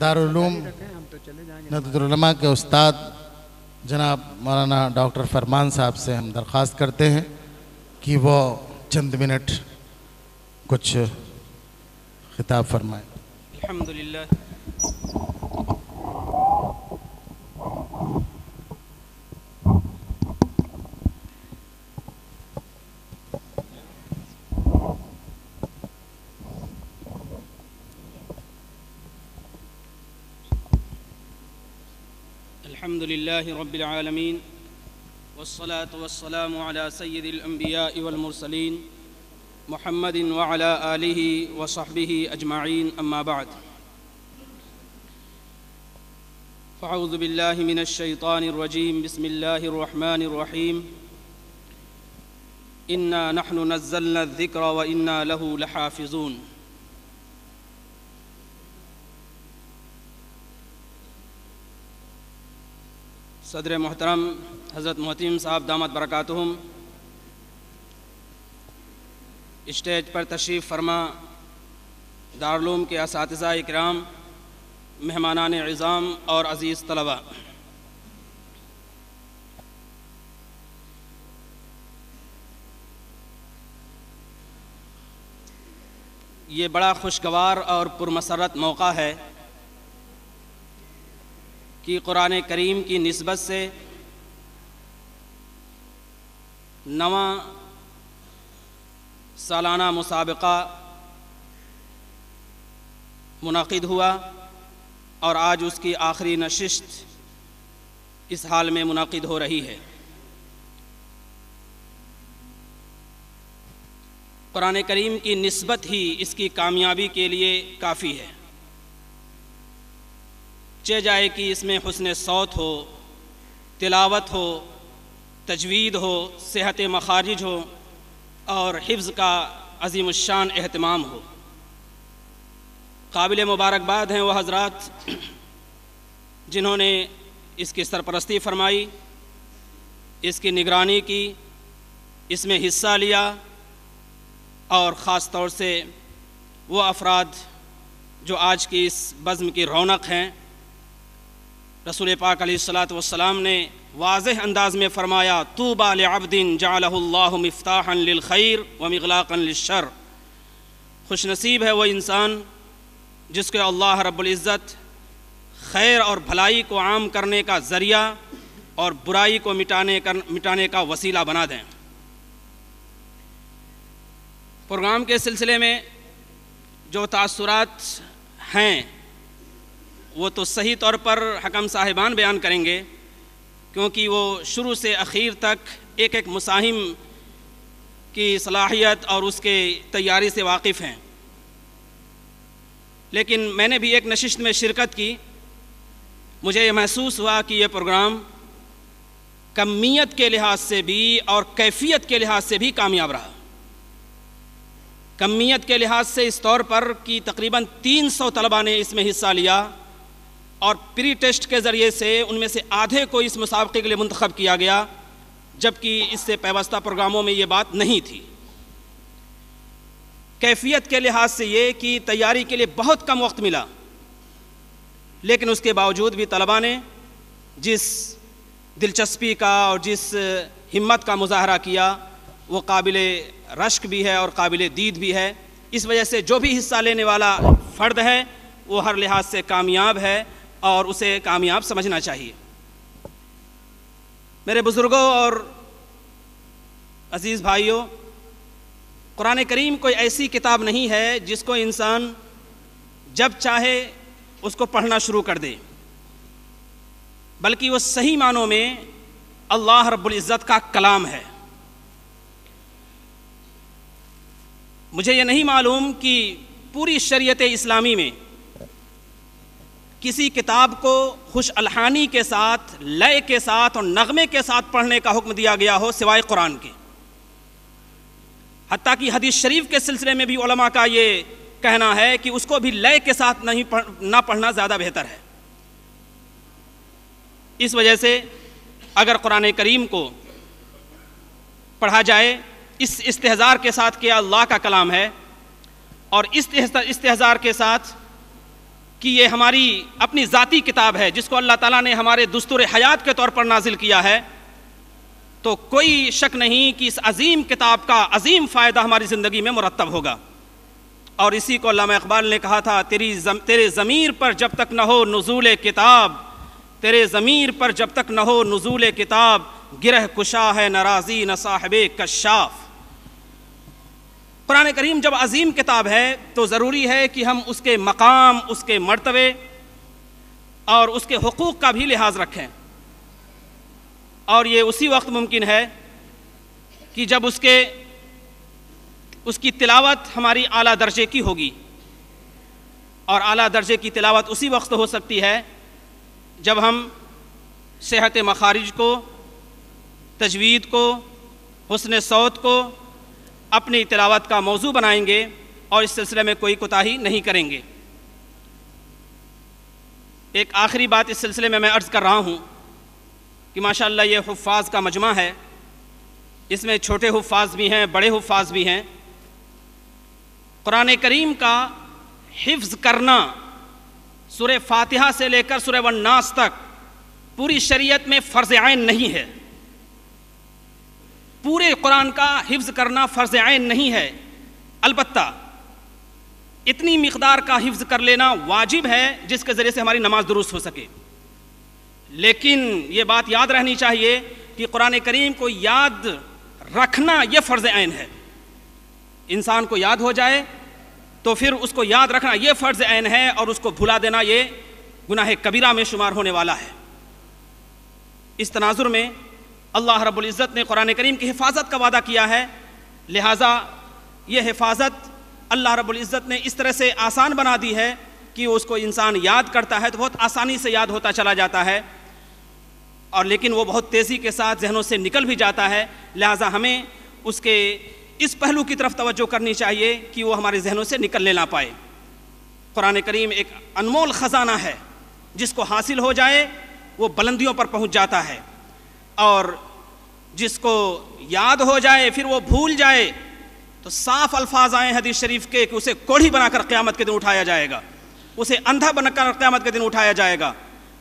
دارالعلوم ندوۃ العلماء کے استاد جناب مولانا ڈاکٹر فرمان صاحب سے ہم درخواست کرتے ہیں کہ وہ چند منٹ کچھ خطاب فرمائیں۔ الحمدللہ الحمد لله رب العالمين والصلاة والسلام على سيد الأنبياء والمرسلين محمد وعلى آله وصحبه أجمعين أما بعد فأعوذ بالله من الشيطان الرجيم بسم الله الرحمن الرحيم إنا نحن نزلنا الذكر وإنا له لحافظون۔ صدر محترم حضرت محتیم صاحب دامت برکاتہم، اسٹیج پر تشریف فرما دارالعلوم کے اساتذہ اکرام، مہمانان عظام اور عزیز طلباء، یہ بڑا خوشگوار اور پرمسرت موقع ہے کہ قرآن کریم کی نسبت سے نواں سالانہ مسابقہ منعقد ہوا اور آج اس کی آخری نشست اس حال میں منعقد ہو رہی ہے۔ قرآن کریم کی نسبت ہی اس کی کامیابی کے لیے کافی ہے، چہ جائے کہ اس میں حسن صوت ہو، تلاوت ہو، تجوید ہو، صحت مخارج ہو اور حفظ کا عظیم الشان اہتمام ہو۔ قابل مبارکباد ہیں وہ حضرات جنہوں نے اس کی سرپرستی فرمائی، اس کی نگرانی کی، اس میں حصہ لیا، اور خاص طور سے وہ افراد جو آج کی اس بزم کی رونق ہیں۔ رسول پاک علیہ الصلوۃ نے واضح انداز میں فرمایا، طوبیٰ لعبد جعلہ اللہ مفتاحا للخیر ومغلاقا للشر۔ خوش نصیب ہے وہ انسان جس کو اللہ رب العزت خیر اور بھلائی کو عام کرنے کا ذریعہ اور برائی کو مٹانے کا وسیلہ بنا دیں۔ پروگرام کے سلسلے میں جو تاثرات ہیں وہ تو صحیح طور پر حکم صاحبان بیان کریں گے، کیونکہ وہ شروع سے اخیر تک ایک ایک مساہم کی صلاحیت اور اس کے تیاری سے واقف ہیں۔ لیکن میں نے بھی ایک نشست میں شرکت کی، مجھے یہ محسوس ہوا کہ یہ پروگرام کمیت کے لحاظ سے بھی اور کیفیت کے لحاظ سے بھی کامیاب رہا۔ کمیت کے لحاظ سے اس طور پر کہ تقریباً 300 طلباء نے اس میں حصہ لیا، اور پری ٹیسٹ کے ذریعے سے ان میں سے آدھے کو اس مسابقے کے لیے منتخب کیا گیا، جبکہ اس سے پیوستہ پروگراموں میں یہ بات نہیں تھی۔ کیفیت کے لحاظ سے یہ کہ تیاری کے لیے بہت کم وقت ملا، لیکن اس کے باوجود بھی طلباء نے جس دلچسپی کا اور جس ہمت کا مظاہرہ کیا وہ قابل رشک بھی ہے اور قابل دید بھی ہے۔ اس وجہ سے جو بھی حصہ لینے والا فرد ہے وہ ہر لحاظ سے کامیاب ہے اور اسے کامیاب سمجھنا چاہیے۔ میرے بزرگوں اور عزیز بھائیوں، قرآن کریم کوئی ایسی کتاب نہیں ہے جس کو انسان جب چاہے اس کو پڑھنا شروع کر دے، بلکہ وہ صحیح معنوں میں اللہ رب العزت کا کلام ہے۔ مجھے یہ نہیں معلوم کہ پوری شریعت اسلامی میں کسی کتاب کو خوش الحانی کے ساتھ، لے کے ساتھ اور نغمے کے ساتھ پڑھنے کا حکم دیا گیا ہو سوائے قرآن کے۔ حتیٰ کہ حدیث شریف کے سلسلے میں بھی علماء کا یہ کہنا ہے کہ اس کو بھی لے کے ساتھ نہ پڑھنا زیادہ بہتر ہے۔ اس وجہ سے اگر قرآن کریم کو پڑھا جائے اس استحضار کے ساتھ کہ اللہ کا کلام ہے، اور اس استحضار کے ساتھ کہ یہ ہماری اپنی ذاتی کتاب ہے جس کو اللہ تعالیٰ نے ہمارے دستور حیات کے طور پر نازل کیا ہے، تو کوئی شک نہیں کہ اس عظیم کتاب کا عظیم فائدہ ہماری زندگی میں مرتب ہوگا۔ اور اسی کو علامہ اقبال نے کہا تھا، تیرے ضمیر پر جب تک نہ ہو نزول کتاب، تیرے ضمیر پر جب تک نہ ہو نزول کتاب، گرہ کشا ہے ناراضی نہ صاحب کشاف۔ قرآن کریم جب عظیم کتاب ہے تو ضروری ہے کہ ہم اس کے مقام، اس کے مرتبے اور اس کے حقوق کا بھی لحاظ رکھیں، اور یہ اسی وقت ممکن ہے کہ جب اس کی تلاوت ہماری اعلیٰ درجے کی ہوگی، اور اعلیٰ درجے کی تلاوت اسی وقت ہو سکتی ہے جب ہم صحت مخارج کو، تجوید کو، حسن صوت کو اپنی تلاوت کا موضوع بنائیں گے اور اس سلسلے میں کوئی کوتاہی نہیں کریں گے۔ ایک آخری بات اس سلسلے میں عرض کر رہا ہوں کہ ماشاءاللہ یہ حفاظ کا مجمع ہے، اس میں چھوٹے حفاظ بھی ہیں، بڑے حفاظ بھی ہیں۔ قرآن کریم کا حفظ کرنا سورہ فاتحہ سے لے کر سورہ والناس تک پوری شریعت میں فرض عین نہیں ہے۔ پورے قرآن کا حفظ کرنا فرض عین نہیں ہے، البتہ اتنی مقدار کا حفظ کر لینا واجب ہے جس کے ذریعے سے ہماری نماز درست ہو سکے۔ لیکن یہ بات یاد رہنی چاہیے کہ قرآن کریم کو یاد رکھنا یہ فرض عین ہے۔ انسان کو یاد ہو جائے تو پھر اس کو یاد رکھنا یہ فرض عین ہے، اور اس کو بھلا دینا یہ گناہ کبیرہ میں شمار ہونے والا ہے۔ اس تناظر میں اللہ رب العزت نے قرآن کریم کی حفاظت کا وعدہ کیا ہے، لہٰذا یہ حفاظت اللہ رب العزت نے اس طرح سے آسان بنا دی ہے کہ اس کو انسان یاد کرتا ہے تو بہت آسانی سے یاد ہوتا چلا جاتا ہے، اور لیکن وہ بہت تیزی کے ساتھ ذہنوں سے نکل بھی جاتا ہے۔ لہٰذا ہمیں اس کے اس پہلو کی طرف توجہ کرنی چاہیے کہ وہ ہمارے ذہنوں سے نکلنے نہ پائے۔ قرآن کریم ایک انمول خزانہ ہے، جس کو حاصل ہو جائے وہ بلندیوں پر پہنچ جاتا ہے، اور جس کو یاد ہو جائے پھر وہ بھول جائے تو صاف الفاظ آئے حدیث شریف کے کہ اسے کوڑھی بنا کر قیامت کے دن اٹھایا جائے گا، اسے اندھا بنا کر قیامت کے دن اٹھایا جائے گا۔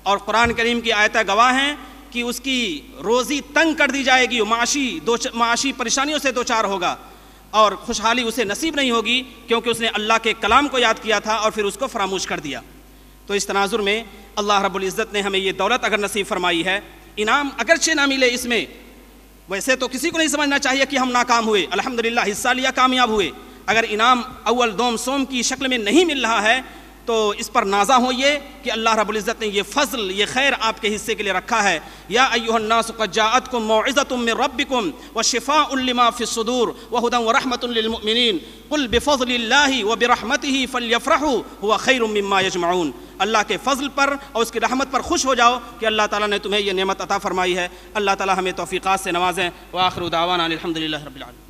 اور قرآن کریم کی آیتیں گواہ ہیں کہ اس کی روزی تنگ کر دی جائے گی، معاشی پریشانیوں سے دوچار ہوگا، اور خوشحالی اسے نصیب نہیں ہوگی کیونکہ اس نے اللہ کے کلام کو یاد کیا تھا اور پھر اس کو فراموش کر دیا۔ تو اس تناظر میں اللہ رب العزت نے ہمیں یہ دولت اگر نصیب فرمائی ہے، انعام اگرچہ نہ ملے اس میں، ویسے تو کسی کو نہیں سمجھنا چاہیے کہ ہم ناکام ہوئے، الحمدللہ حصہ لیا کامیاب ہوئے۔ اگر انعام اول دوم سوم کی شکل میں نہیں مل رہا ہے تو اس پر نازاں ہوئیے کہ اللہ رب العزت نے یہ فضل، یہ خیر آپ کے حصے کے لیے رکھا ہے۔ یا ایھا الناس قد جاءتکم موعظۃ من ربکم وشفاء لما فی الصدور وہدی ورحمۃ للمؤمنین قل بفضل اللہ وبرحمتہ فلیفرحوا هو خیر مما یجمعون۔ اللہ کے فضل پر اور اس کی رحمت پر خوش ہو جاؤ کہ اللہ تعالیٰ نے تمہیں یہ نعمت عطا فرمائی ہے۔ اللہ تعالیٰ ہمیں توفیقات سے نوازیں۔ وآخر دعوانا الحمدللہ رب العالمین۔